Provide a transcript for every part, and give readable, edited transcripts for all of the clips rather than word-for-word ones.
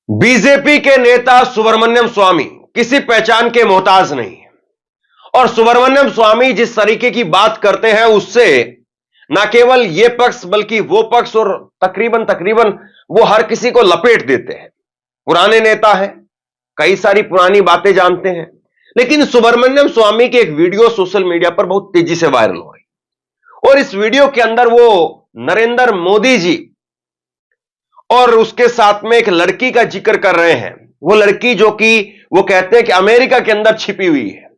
BJP के नेता सुब्रमण्यम स्वामी किसी पहचान के मोहताज नहीं है और सुब्रमण्यम स्वामी जिस तरीके की बात करते हैं उससे न केवल यह पक्ष बल्कि वो पक्ष और तकरीबन तकरीबन वो हर किसी को लपेट देते हैं। पुराने नेता हैं, कई सारी पुरानी बातें जानते हैं, लेकिन सुब्रमण्यम स्वामी की एक वीडियो सोशल मीडिया पर बहुत तेजी से वायरल हो रही और इस वीडियो के अंदर वो नरेंद्र मोदी जी और उसके साथ में एक लड़की का जिक्र कर रहे हैं। वो लड़की जो कि वो कहते हैं कि अमेरिका के अंदर छिपी हुई है।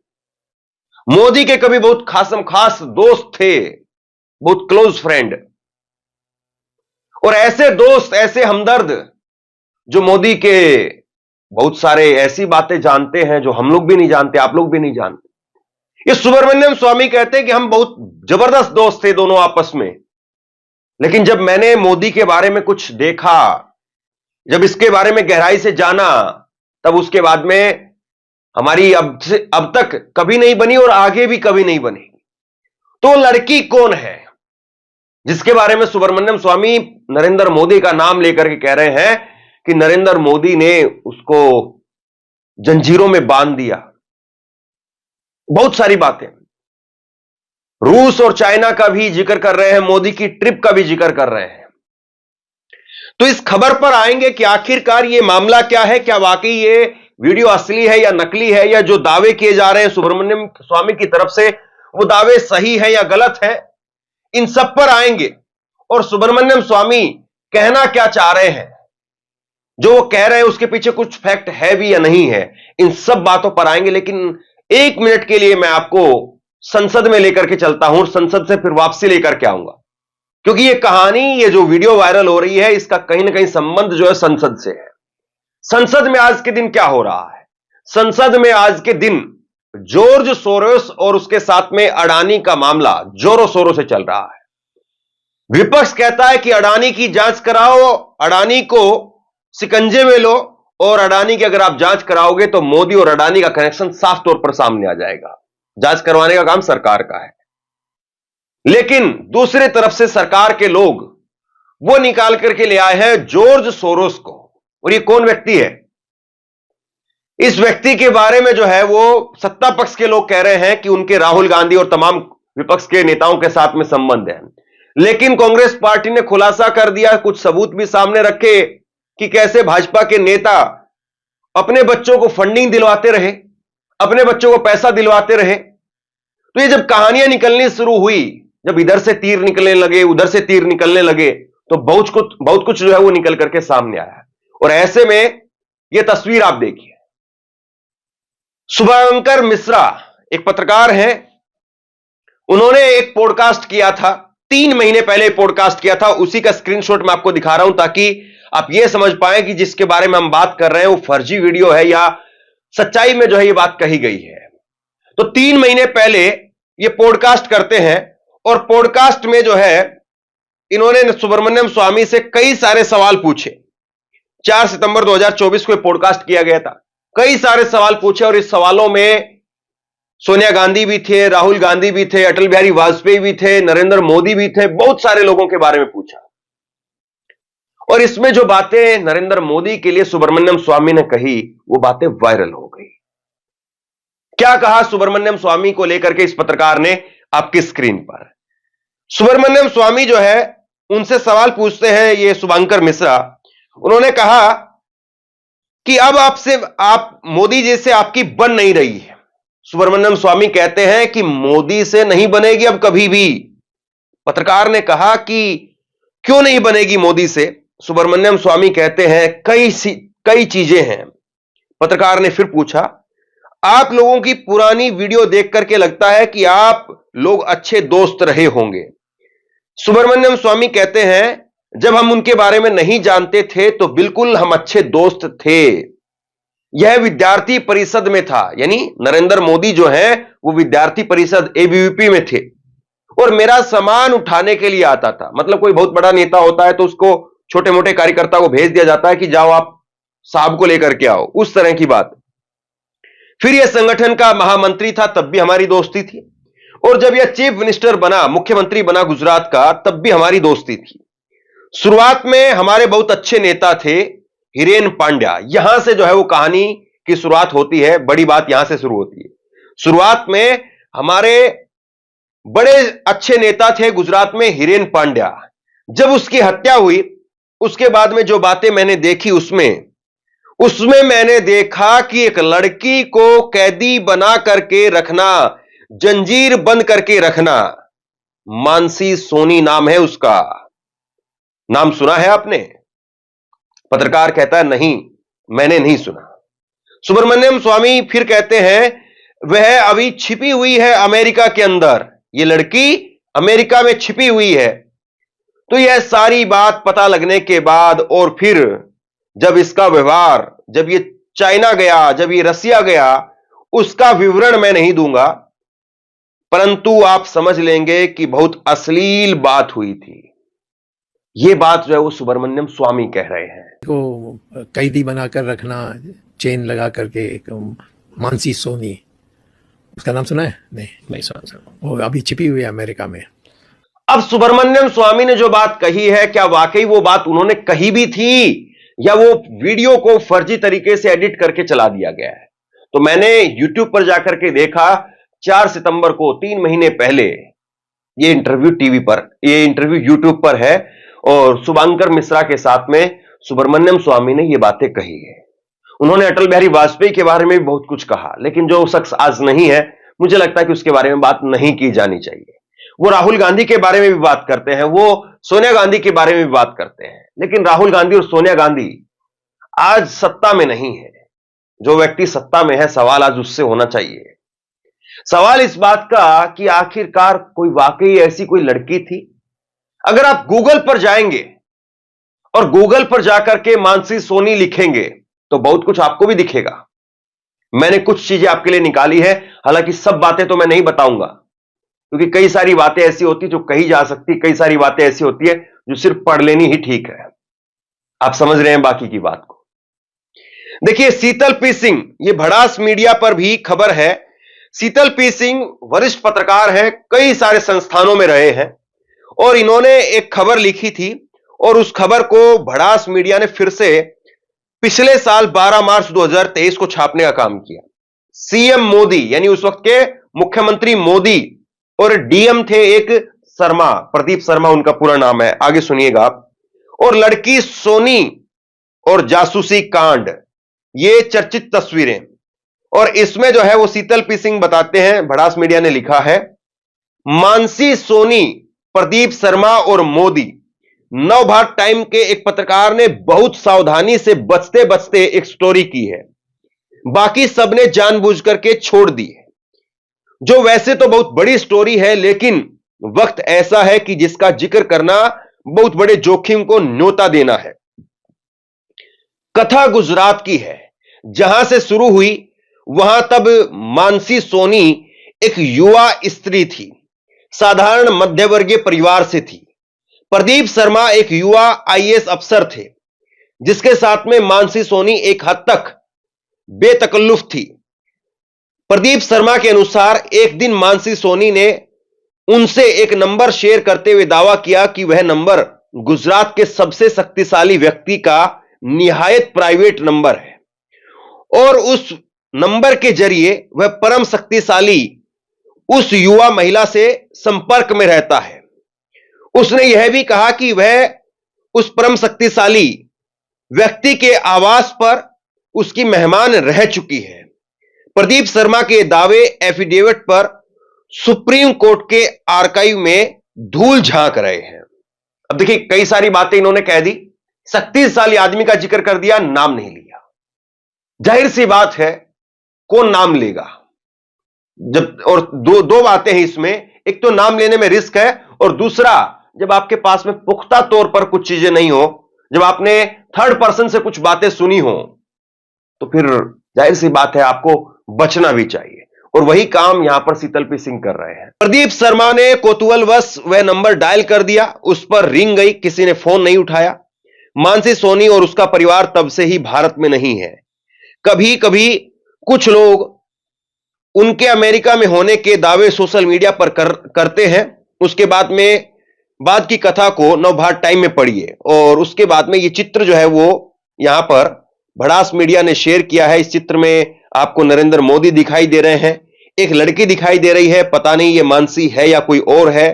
मोदी के कभी बहुत खास दोस्त थे, बहुत क्लोज फ्रेंड, और ऐसे दोस्त, ऐसे हमदर्द जो मोदी के बहुत सारे ऐसी बातें जानते हैं जो हम लोग भी नहीं जानते, आप लोग भी नहीं जानते। ये सुब्रमण्यम स्वामी कहते हैं कि हम बहुत जबरदस्त दोस्त थे दोनों आपस में, लेकिन जब मैंने मोदी के बारे में कुछ देखा, जब इसके बारे में गहराई से जाना, तब उसके बाद में हमारी अब तक कभी नहीं बनी और आगे भी कभी नहीं बनेगी। तो लड़की कौन है जिसके बारे में सुब्रमण्यम स्वामी नरेंद्र मोदी का नाम लेकर के कह रहे हैं कि नरेंद्र मोदी ने उसको जंजीरों में बांध दिया। बहुत सारी बातें, रूस और चाइना का भी जिक्र कर रहे हैं, मोदी की ट्रिप का भी जिक्र कर रहे हैं। तो इस खबर पर आएंगे कि आखिरकार ये मामला क्या है, क्या वाकई ये वीडियो असली है या नकली है, या जो दावे किए जा रहे हैं सुब्रमण्यम स्वामी की तरफ से वो दावे सही है या गलत है। इन सब पर आएंगे और सुब्रमण्यम स्वामी कहना क्या चाह रहे हैं, जो वो कह रहे हैं उसके पीछे कुछ फैक्ट है भी या नहीं है, इन सब बातों पर आएंगे। लेकिन एक मिनट के लिए मैं आपको संसद में लेकर के चलता हूं और संसद से फिर वापसी लेकर के आऊंगा, क्योंकि ये कहानी, ये जो वीडियो वायरल हो रही है, इसका कहीं ना कहीं संबंध जो है संसद से है। संसद में आज के दिन क्या हो रहा है? संसद में आज के दिन जॉर्ज सोरोस और उसके साथ में अडानी का मामला जोरों शोरों से चल रहा है। विपक्ष कहता है कि अडानी की जांच कराओ, अडानी को शिकंजे में लो, और अडानी की अगर आप जांच कराओगे तो मोदी और अडानी का कनेक्शन साफ तौर पर सामने आ जाएगा। जांच करवाने का काम सरकार का है। लेकिन दूसरे तरफ से सरकार के लोग वो निकाल करके ले आए हैं जॉर्ज सोरोस को। और ये कौन व्यक्ति है? इस व्यक्ति के बारे में जो है वो सत्ता पक्ष के लोग कह रहे हैं कि उनके राहुल गांधी और तमाम विपक्ष के नेताओं के साथ में संबंध है। लेकिन कांग्रेस पार्टी ने खुलासा कर दिया, कुछ सबूत भी सामने रखे कि कैसे भाजपा के नेता अपने बच्चों को फंडिंग दिलवाते रहे, अपने बच्चों को पैसा दिलवाते रहे। तो ये जब कहानियां निकलनी शुरू हुई, जब इधर से तीर निकलने लगे, उधर से तीर निकलने लगे, तो बहुत कुछ जो है वो निकल करके सामने आया। और ऐसे में ये तस्वीर आप देखिए, शुभंकर मिश्रा एक पत्रकार हैं, उन्होंने एक पॉडकास्ट किया था, 3 महीने पहले पॉडकास्ट किया था। उसी का स्क्रीनशॉट मैं आपको दिखा रहा हूं ताकि आप यह समझ पाएं कि जिसके बारे में हम बात कर रहे हैं वो फर्जी वीडियो है या सच्चाई में जो है ये बात कही गई है। तो 3 महीने पहले ये पॉडकास्ट करते हैं और पॉडकास्ट में जो है इन्होंने सुब्रमण्यम स्वामी से कई सारे सवाल पूछे। 4 सितंबर 2024 को पॉडकास्ट किया गया था। कई सारे सवाल पूछे और इस सवालों में सोनिया गांधी भी थे, राहुल गांधी भी थे, अटल बिहारी वाजपेयी भी थे, नरेंद्र मोदी भी थे, बहुत सारे लोगों के बारे में पूछा। और इसमें जो बातें नरेंद्र मोदी के लिए सुब्रमण्यम स्वामी ने कही, वो बातें वायरल हो गई। क्या कहा सुब्रमण्यम स्वामी को लेकर के इस पत्रकार ने आपकी स्क्रीन पर? सुब्रमण्यम स्वामी जो है उनसे सवाल पूछते हैं ये शुभंकर मिश्रा। उन्होंने कहा कि अब आप मोदी जी से आपकी बन नहीं रही है। सुब्रमण्यम स्वामी कहते हैं कि मोदी से नहीं बनेगी अब कभी भी। पत्रकार ने कहा कि क्यों नहीं बनेगी मोदी से? सुब्रमण्यम स्वामी कहते हैं कई चीजें हैं। पत्रकार ने फिर पूछा, आप लोगों की पुरानी वीडियो देख करके लगता है कि आप लोग अच्छे दोस्त रहे होंगे। सुब्रमण्यम स्वामी कहते हैं, जब हम उनके बारे में नहीं जानते थे तो बिल्कुल हम अच्छे दोस्त थे। यह विद्यार्थी परिषद में था, यानी नरेंद्र मोदी जो है वो विद्यार्थी परिषद एबीवीपी में थे और मेरा सामान उठाने के लिए आता था। मतलब कोई बहुत बड़ा नेता होता है तो उसको छोटे मोटे कार्यकर्ता को भेज दिया जाता है कि जाओ आप साहब को लेकर के आओ, उस तरह की बात। फिर यह संगठन का महामंत्री था, तब भी हमारी दोस्ती थी। और जब यह चीफ मिनिस्टर बना, मुख्यमंत्री बना गुजरात का, तब भी हमारी दोस्ती थी। शुरुआत में हमारे बहुत अच्छे नेता थे, हिरेन पांड्या, यहां से जो है वो कहानी की शुरुआत होती है। बड़ी बात यहां से शुरू होती है। शुरुआत में हमारे बड़े अच्छे नेता थे गुजरात में, हिरेन पांड्या। जब उसकी हत्या हुई, उसके बाद में जो बातें मैंने देखी, उसमें मैंने देखा कि एक लड़की को कैदी बना करके रखना, जंजीर बंद करके रखना, मानसी सोनी नाम है उसका। नाम सुना है आपने? पत्रकार कहता है नहीं, मैंने नहीं सुना। सुब्रमण्यम स्वामी फिर कहते हैं वह अभी छिपी हुई है अमेरिका के अंदर, यह लड़की अमेरिका में छिपी हुई है। तो यह सारी बात पता लगने के बाद, और फिर जब इसका व्यवहार, जब ये चाइना गया, जब ये रसिया गया, उसका विवरण मैं नहीं दूंगा, परंतु आप समझ लेंगे कि बहुत अश्लील बात हुई थी। यह बात जो है वो सुब्रमण्यम स्वामी कह रहे हैं। को कैदी बनाकर रखना, चेन लगा करके, मानसी सोनी, उसका नाम सुना है? नहीं सुना सर। वो अभी छिपी हुई है अमेरिका में। अब सुब्रमण्यम स्वामी ने जो बात कही है, क्या वाकई वो बात उन्होंने कही भी थी, या वो वीडियो को फर्जी तरीके से एडिट करके चला दिया गया है? तो मैंने YouTube पर जाकर के देखा, 4 सितंबर को, 3 महीने पहले, ये इंटरव्यू टीवी पर, ये इंटरव्यू YouTube पर है, और शुभांकर मिश्रा के साथ में सुब्रमण्यम स्वामी ने ये बातें कही है। उन्होंने अटल बिहारी वाजपेयी के बारे में भी बहुत कुछ कहा, लेकिन जो शख्स आज नहीं है, मुझे लगता है कि उसके बारे में बात नहीं की जानी चाहिए। वो राहुल गांधी के बारे में भी बात करते हैं, वो सोनिया गांधी के बारे में भी बात करते हैं, लेकिन राहुल गांधी और सोनिया गांधी आज सत्ता में नहीं है। जो व्यक्ति सत्ता में है, सवाल आज उससे होना चाहिए। सवाल इस बात का कि आखिरकार कोई वाकई ऐसी कोई लड़की थी? अगर आप गूगल पर जाएंगे और गूगल पर जाकर के मानसी सोनी लिखेंगे तो बहुत कुछ आपको भी दिखेगा। मैंने कुछ चीजें आपके लिए निकाली है, हालांकि सब बातें तो मैं नहीं बताऊंगा, क्योंकि कई सारी बातें ऐसी होती जो कही जा सकती, कई सारी बातें ऐसी होती है जो सिर्फ पढ़ लेनी ही ठीक है। आप समझ रहे हैं बाकी की बात को। देखिए, शीतल पी सिंह, ये भड़ास मीडिया पर भी खबर है। शीतल पी सिंह वरिष्ठ पत्रकार हैं, कई सारे संस्थानों में रहे हैं, और इन्होंने एक खबर लिखी थी, और उस खबर को भड़ास मीडिया ने फिर से पिछले साल 12 मार्च 2023 को छापने का काम किया। सीएम मोदी, यानी उस वक्त के मुख्यमंत्री मोदी, और डीएम थे एक शर्मा, प्रदीप शर्मा उनका पूरा नाम है, आगे सुनिएगा आप। और लड़की सोनी और जासूसी कांड, ये चर्चित तस्वीरें। और इसमें जो है वो शीतल पी सिंह बताते हैं, भड़ास मीडिया ने लिखा है, मानसी सोनी, प्रदीप शर्मा और मोदी। नवभारत टाइम के एक पत्रकार ने बहुत सावधानी से बचते बचते एक स्टोरी की है, बाकी सबने जानबूझ करके छोड़ दी है, जो वैसे तो बहुत बड़ी स्टोरी है, लेकिन वक्त ऐसा है कि जिसका जिक्र करना बहुत बड़े जोखिम को न्योता देना है। कथा गुजरात की है, जहां से शुरू हुई वहां तब मानसी सोनी एक युवा स्त्री थी, साधारण मध्यवर्गीय परिवार से थी। प्रदीप शर्मा एक युवा आईएएस अफसर थे, जिसके साथ में मानसी सोनी एक हद तक बेतकल्लुफ थी। प्रदीप शर्मा के अनुसार एक दिन मानसी सोनी ने उनसे एक नंबर शेयर करते हुए दावा किया कि वह नंबर गुजरात के सबसे शक्तिशाली व्यक्ति का निहायत प्राइवेट नंबर है, और उस नंबर के जरिए वह परम शक्तिशाली उस युवा महिला से संपर्क में रहता है। उसने यह भी कहा कि वह उस परम शक्तिशाली व्यक्ति के आवास पर उसकी मेहमान रह चुकी है। प्रदीप शर्मा के दावे एफिडेविट पर सुप्रीम कोर्ट के आर्काइव में धूल झांक रहे हैं। अब देखिए, कई सारी बातें इन्होंने कह दी, शक्तिशाली आदमी का जिक्र कर दिया, नाम नहीं लिया। जाहिर सी बात है, कौन नाम लेगा जब, और दो बातें हैं इसमें, एक तो नाम लेने में रिस्क है, और दूसरा जब आपके पास में पुख्ता तौर पर कुछ चीजें नहीं हो, जब आपने थर्ड पर्सन से कुछ बातें सुनी हो, तो फिर जाहिर सी बात है आपको बचना भी चाहिए, और वही काम यहां पर शीतल पी सिंह कर रहे हैं। प्रदीप शर्मा ने कौतूहलवश वह नंबर डायल कर दिया, उस पर रिंग गई, किसी ने फोन नहीं उठाया। मानसी सोनी और उसका परिवार तब से ही भारत में नहीं है। कभी कभी कुछ लोग उनके अमेरिका में होने के दावे सोशल मीडिया पर करते हैं। उसके बाद की कथा को नवभारत टाइम में पढ़िए, और उसके बाद में ये चित्र जो है वो यहां पर भड़ास मीडिया ने शेयर किया है। इस चित्र में आपको नरेंद्र मोदी दिखाई दे रहे हैं, एक लड़की दिखाई दे रही है, पता नहीं ये मानसी है या कोई और है,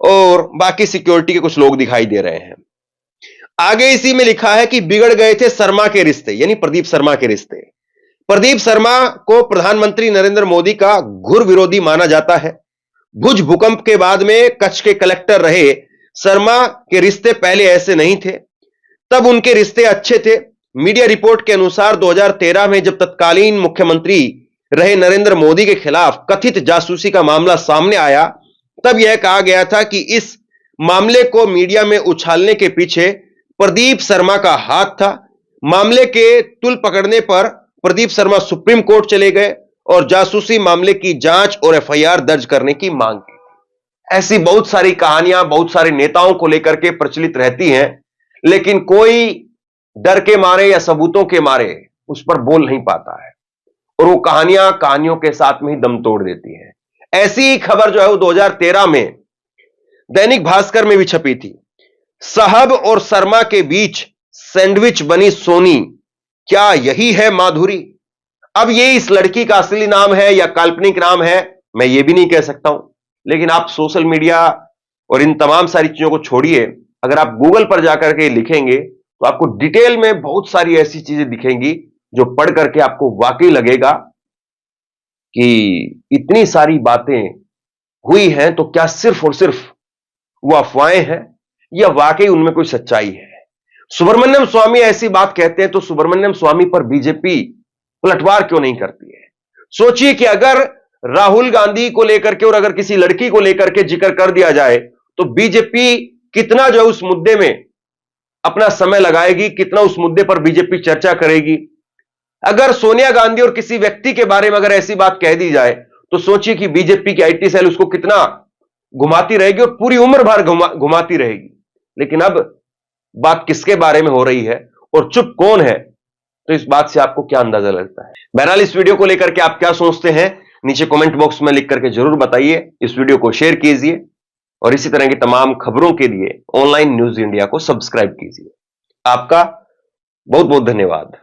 और बाकी सिक्योरिटी के कुछ लोग दिखाई दे रहे हैं। आगे इसी में लिखा है कि बिगड़ गए थे शर्मा के रिश्ते, यानी प्रदीप शर्मा के रिश्ते। प्रदीप शर्मा को प्रधानमंत्री नरेंद्र मोदी का घोर विरोधी माना जाता है। भुज भूकंप के बाद में कच्छ के कलेक्टर रहे शर्मा के रिश्ते पहले ऐसे नहीं थे, तब उनके रिश्ते अच्छे थे। मीडिया रिपोर्ट के अनुसार 2013 में जब तत्कालीन मुख्यमंत्री रहे नरेंद्र मोदी के खिलाफ कथित जासूसी का मामला सामने आया, तब यह कहा गया था कि इस मामले को मीडिया में उछालने के पीछे प्रदीप शर्मा का हाथ था। मामले के तुल पकड़ने पर प्रदीप शर्मा सुप्रीम कोर्ट चले गए और जासूसी मामले की जांच और एफआईआर दर्ज करने की मांग की। ऐसी बहुत सारी कहानियां बहुत सारे नेताओं को लेकर के प्रचलित रहती हैं, लेकिन कोई डर के मारे या सबूतों के मारे उस पर बोल नहीं पाता है, और वो कहानियों के साथ में ही दम तोड़ देती है। ऐसी ही खबर जो है वो 2013 में दैनिक भास्कर में भी छपी थी। साहब और शर्मा के बीच सैंडविच बनी सोनी, क्या यही है माधुरी? अब ये इस लड़की का असली नाम है या काल्पनिक नाम है, मैं ये भी नहीं कह सकता हूं, लेकिन आप सोशल मीडिया और इन तमाम सारी चीजों को छोड़िए, अगर आप गूगल पर जाकर के लिखेंगे तो आपको डिटेल में बहुत सारी ऐसी चीजें दिखेंगी जो पढ़ करके आपको वाकई लगेगा कि इतनी सारी बातें हुई हैं, तो क्या सिर्फ और सिर्फ वो अफवाहें हैं या वाकई उनमें कोई सच्चाई है? सुब्रमण्यम स्वामी ऐसी बात कहते हैं तो सुब्रमण्यम स्वामी पर बीजेपी पलटवार क्यों नहीं करती है? सोचिए कि अगर राहुल गांधी को लेकर के और अगर किसी लड़की को लेकर के जिक्र कर दिया जाए तो बीजेपी कितना जो उस मुद्दे में अपना समय लगाएगी, कितना उस मुद्दे पर बीजेपी चर्चा करेगी। अगर सोनिया गांधी और किसी व्यक्ति के बारे में अगर ऐसी बात कह दी जाए तो सोचिए कि बीजेपी की आईटी सेल उसको कितना घुमाती रहेगी और पूरी उम्र भर घुमाती रहेगी। लेकिन अब बात किसके बारे में हो रही है और चुप कौन है, तो इस बात से आपको क्या अंदाजा लगता है? बहरहाल इस वीडियो को लेकर के आप क्या सोचते हैं, नीचे कमेंट बॉक्स में लिख करके जरूर बताइए। इस वीडियो को शेयर कीजिए और इसी तरह की तमाम खबरों के लिए ऑनलाइन न्यूज इंडिया को सब्सक्राइब कीजिए। आपका बहुत बहुत धन्यवाद।